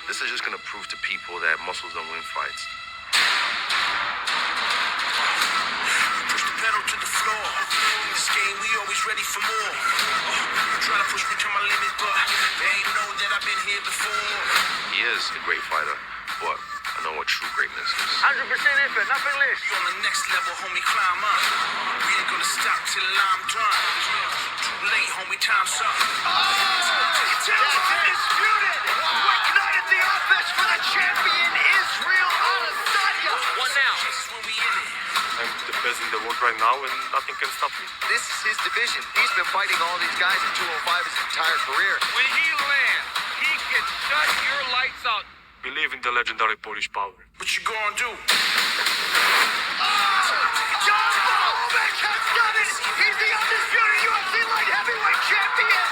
This is just going to prove to people that muscles don't win fights. Push the pedal to the floor. This game, we always ready for more. Trying to push me to my limit, but they ain't know that I've been here before. He is a great fighter, but I know what true greatness is. 100% effort, nothing less. On the next level, homie, climb up. We ain't gonna stop till I'm done. Too late, homie, time's up. It's undisputed. White Knight at the office for the champion, Israel Adesanya. What now? I'm the best in the world right now, and nothing can stop me. This is his division. He's been fighting all these guys in 205 his entire career. When he lands, he can shut your lights out. Believe in the legendary Polish power. What you gonna do? Ulberg has done it! He's the undisputed UFC light heavyweight champion!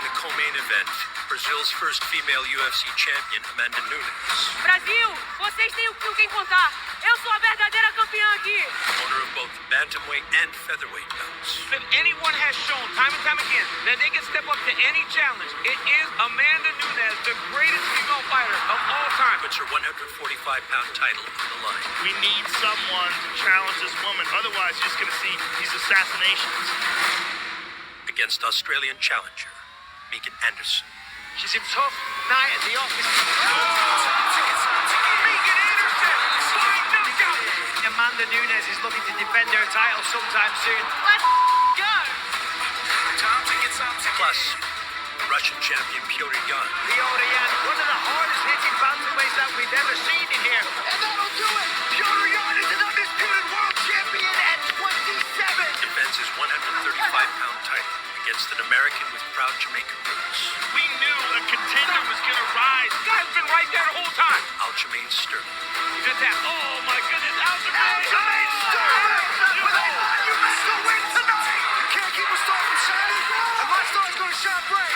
In the co-main event, Brazil's first female UFC champion, Amanda Nunes, Brasil, vocês têm o que contar. Eu sou a verdadeira campeã aqui. owner of both the bantamweight and featherweight belts. If anyone has shown time and time again that they can step up to any challenge, it is Amanda Nunes, the greatest female fighter of all time. Puts her 145-pound title on the line. We need someone to challenge this woman. Otherwise, you're just going to see these assassinations. Against Australian challenger, Megan Anderson. She's in tough night at the office. Megan Anderson! Fine knockout! Amanda Nunes is looking to defend her title sometime soon. Let's go! Plus, Russian champion Petr Yan. Petr Yan, one of the hardest hitting bantamweights that we've ever seen in here. And that'll do it! Petr Yan is an undisputed world champion at 27! Defends his 135-pound title against an American with proud Jamaican roots. We knew a contender was going to rise. Guy's been right there the whole time! Aljamain Sterling. Did that. Oh my goodness, Aljamain Sterling! With a monumental win tonight! Can't keep a star from shining, and my star's gonna shine bright!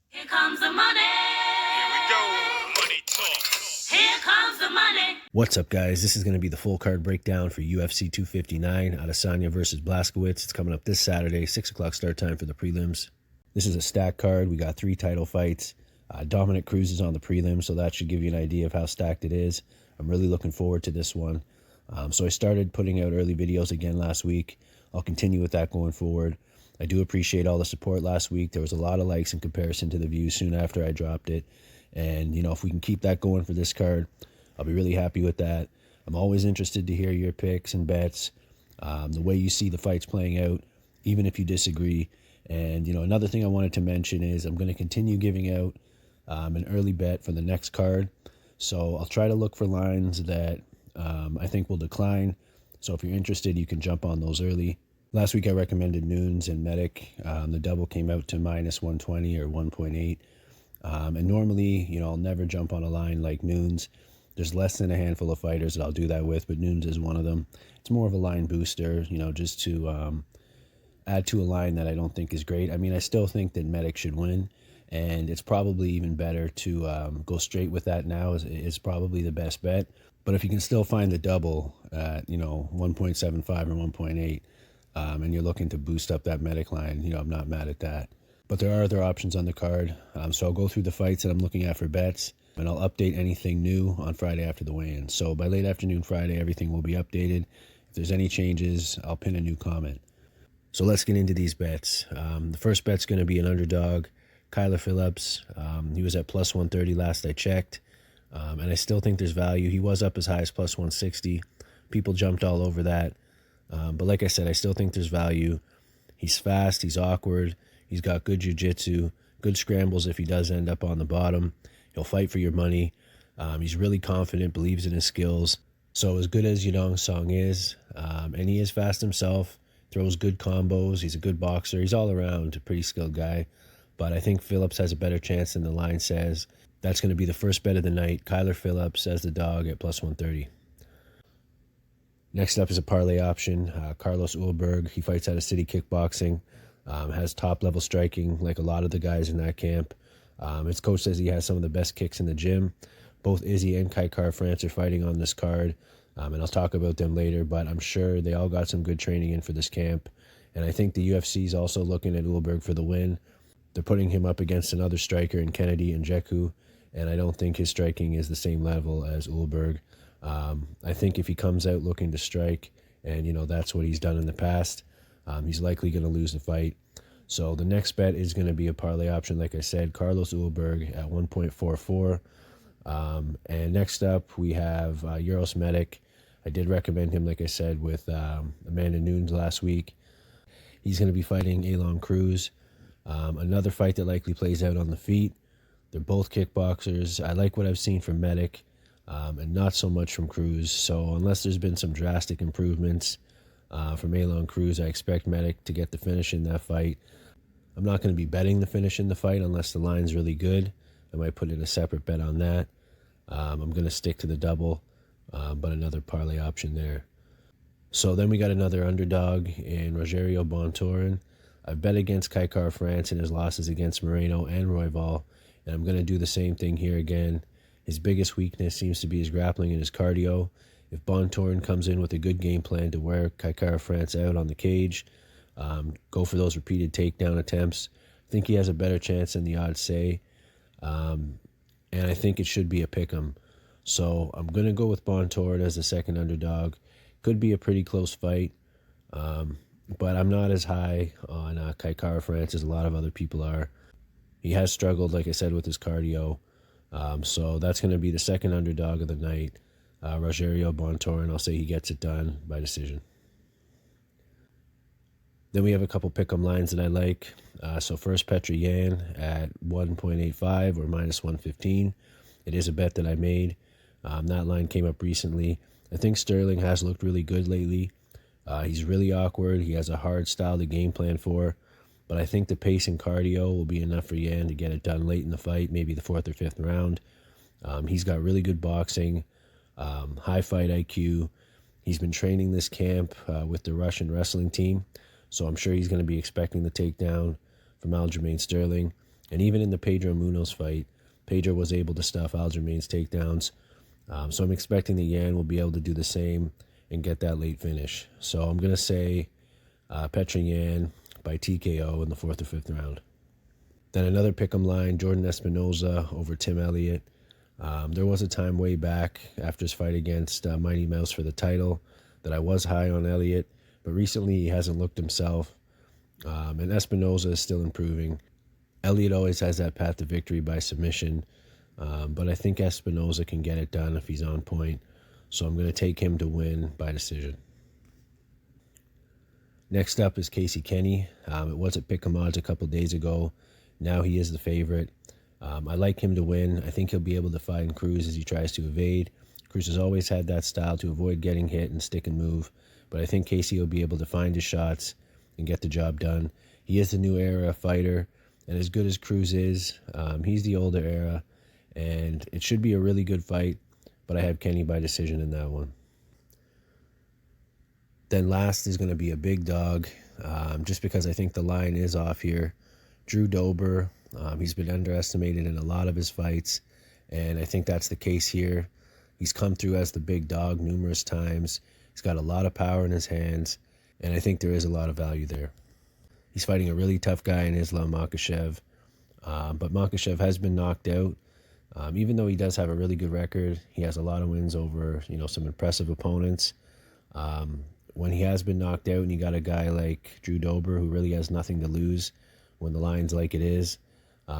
Here comes the money. Here we go. Money talk. Here comes the money. What's up, guys? This is going to be the full card breakdown for UFC 259, Adesanya versus Blachowicz. It's coming up this Saturday, 6 o'clock start time for the prelims. This is a stacked card. We got 3 title fights. Dominic Cruz is on the prelims, so that should give you an idea of how stacked it is. I'm really looking forward to this one. So I started putting out early videos again last week. I'll continue with that going forward. I do appreciate all the support last week. There was a lot of likes in comparison to the views soon after I dropped it. And, you know, if we can keep that going for this card, I'll be really happy with that. I'm always interested to hear your picks and bets, the way you see the fights playing out, even if you disagree. And, you know, another thing I wanted to mention is I'm going to continue giving out an early bet for the next card. So I'll try to look for lines that I think will decline. So if you're interested, you can jump on those early. Last week I recommended Nunes and Medic. The double came out to minus 120 or 1.8. And normally, you know, I'll never jump on a line like Nunes. There's less than a handful of fighters that I'll do that with, but Nunes is one of them. It's more of a line booster, you know, just to add to a line that I don't think is great. I mean, I still think that Medic should win, and it's probably even better to go straight with that now is probably the best bet. But if you can still find the double at, you know, 1.75 or 1.8, and you're looking to boost up that Medic line, you know, I'm not mad at that. But there are other options on the card. So I'll go through the fights that I'm looking at for bets, and I'll update anything new on Friday after the weigh-in. So by late afternoon Friday, everything will be updated. If there's any changes, I'll pin a new comment. So let's get into these bets. The first bet's going to be an underdog, Kyler Phillips. He was at plus 130 last I checked, and I still think there's value. He was up as high as plus 160. People jumped all over that. But like I said, I still think there's value. He's fast. He's awkward. He's got good jiu-jitsu, good scrambles if he does end up on the bottom. He'll fight for your money. He's really confident, believes in his skills. So as good as Yadong Song is, and he is fast himself, throws good combos, he's a good boxer, he's all around a pretty skilled guy. But I think Phillips has a better chance than the line says. That's going to be the first bet of the night. Kyler Phillips as the dog at plus 130. Next up is a parlay option. Carlos Ulberg, he fights out of City Kickboxing. Has top-level striking like a lot of the guys in that camp. His coach says he has some of the best kicks in the gym. Both Izzy and Kai Kara-France are fighting on this card, and I'll talk about them later, but I'm sure they all got some good training in for this camp, And I think the UFC is also looking at Ulberg for the win. They're putting him up against another striker in Kenney and Nzechukwu, and I don't think his striking is the same level as Ulberg. I think if he comes out looking to strike, and that's what he's done in the past, he's likely going to lose the fight. So the next bet is going to be a parlay option, like I said, Carlos Ulberg at 1.44. And next up, we have Uros Medic. I did recommend him, like I said, with Amanda Nunes last week. He's going to be fighting Elliot Cruz. Another fight that likely plays out on the feet. They're both kickboxers. I like what I've seen from Medic, and not so much from Cruz. So unless there's been some drastic improvements from Elliot Cruz, I expect Medic to get the finish in that fight. I'm not going to be betting the finish in the fight unless the line's really good. I might put in a separate bet on that. I'm going to stick to the double, but another parlay option there. So then we got another underdog in Rogerio Bontorin. I've bet against Kaikar France in his losses against Moreno and Royval, and I'm going to do the same thing here again. His biggest weakness seems to be his grappling and his cardio. If Bontorin comes in with a good game plan to wear Kaikar France out on the cage, go for those repeated takedown attempts, I think he has a better chance than the odds say. And I think it should be a pick'em. So I'm going to go with Bontorin as the second underdog. Could be a pretty close fight, but I'm not as high on Kaikar France as a lot of other people are. He has struggled, like I said, with his cardio. So that's going to be the second underdog of the night. Rogerio Bontorin, I'll say he gets it done by decision. Then we have a couple pick'em lines that I like. So first, Petr Yan at 1.85 or minus 115. It is a bet that I made. That line came up recently. I think Sterling has looked really good lately. He's really awkward. He has a hard style to game plan for. But I think the pace and cardio will be enough for Yan to get it done late in the fight, maybe the 4th or 5th round. He's got really good boxing, high fight IQ. He's been training this camp with the Russian wrestling team. So I'm sure he's going to be expecting the takedown from Aljamain Sterling. And even in the Pedro Munoz fight, Pedro was able to stuff Aljamain's takedowns. So I'm expecting that Yan will be able to do the same and get that late finish. So I'm going to say Petr Yan by TKO in the 4th or 5th round. Then another pick'em line, Jordan Espinosa over Tim Elliott. There was a time way back after his fight against Mighty Mouse for the title that I was high on Elliott. But recently he hasn't looked himself, and Espinosa is still improving. Elliot always has that path to victory by submission, but I think Espinosa can get it done if he's on point, so I'm going to take him to win by decision. Next up is Casey Kenney. It was at Pick'em odds a couple days ago. Now he is the favorite. I like him to win. I think he'll be able to find Cruz as he tries to evade. Cruz has always had that style to avoid getting hit and stick and move. But I think Casey will be able to find his shots and get the job done. He is the new era fighter, and as good as Cruz is, he's the older era, and it should be a really good fight, but I have Kenney by decision in that one. Then last is going to be a big dog, just because I think the line is off here. Drew Dober, he's been underestimated in a lot of his fights, and I think that's the case here. He's come through as the big dog numerous times. He's got a lot of power in his hands, and I think there is a lot of value there. He's fighting a really tough guy in Islam Makhachev, but Makhachev has been knocked out. Even though he does have a really good record, he has a lot of wins over some impressive opponents. When he has been knocked out and you got a guy like Drew Dober who really has nothing to lose when the line's like it is,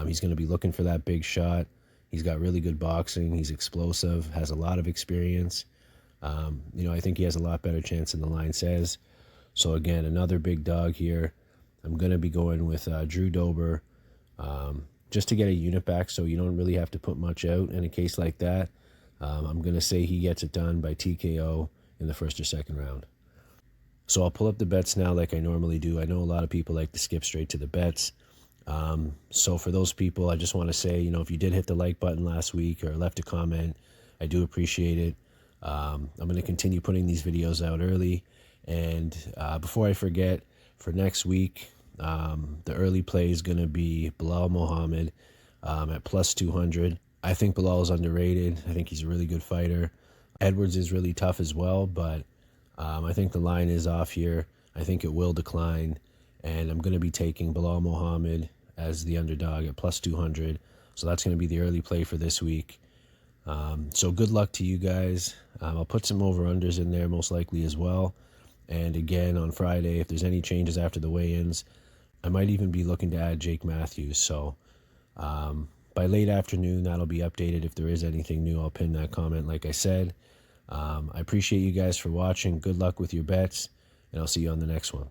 he's going to be looking for that big shot. He's got really good boxing. He's explosive, has a lot of experience. I think he has a lot better chance than the line says. So again, another big dog here. I'm going to be going with Drew Dober just to get a unit back so you don't really have to put much out in a case like that. I'm going to say he gets it done by TKO in the 1st or 2nd round. So I'll pull up the bets now like I normally do. I know a lot of people like to skip straight to the bets. So for those people, I just want to say, if you did hit the like button last week or left a comment, I do appreciate it. I'm going to continue putting these videos out early. And before I forget, for next week, the early play is going to be Belal Muhammad at plus 200. I think Belal is underrated. I think he's a really good fighter. Edwards is really tough as well, but I think the line is off here. I think it will decline, and I'm going to be taking Bilal Muhammad as the underdog at plus 200. So that's going to be the early play for this week. So good luck to you guys. I'll put some over-unders in there most likely as well. And again, on Friday, if there's any changes after the weigh-ins, I might even be looking to add Jake Matthews. So by late afternoon, that'll be updated. If there is anything new, I'll pin that comment like I said. I appreciate you guys for watching. Good luck with your bets, and I'll see you on the next one.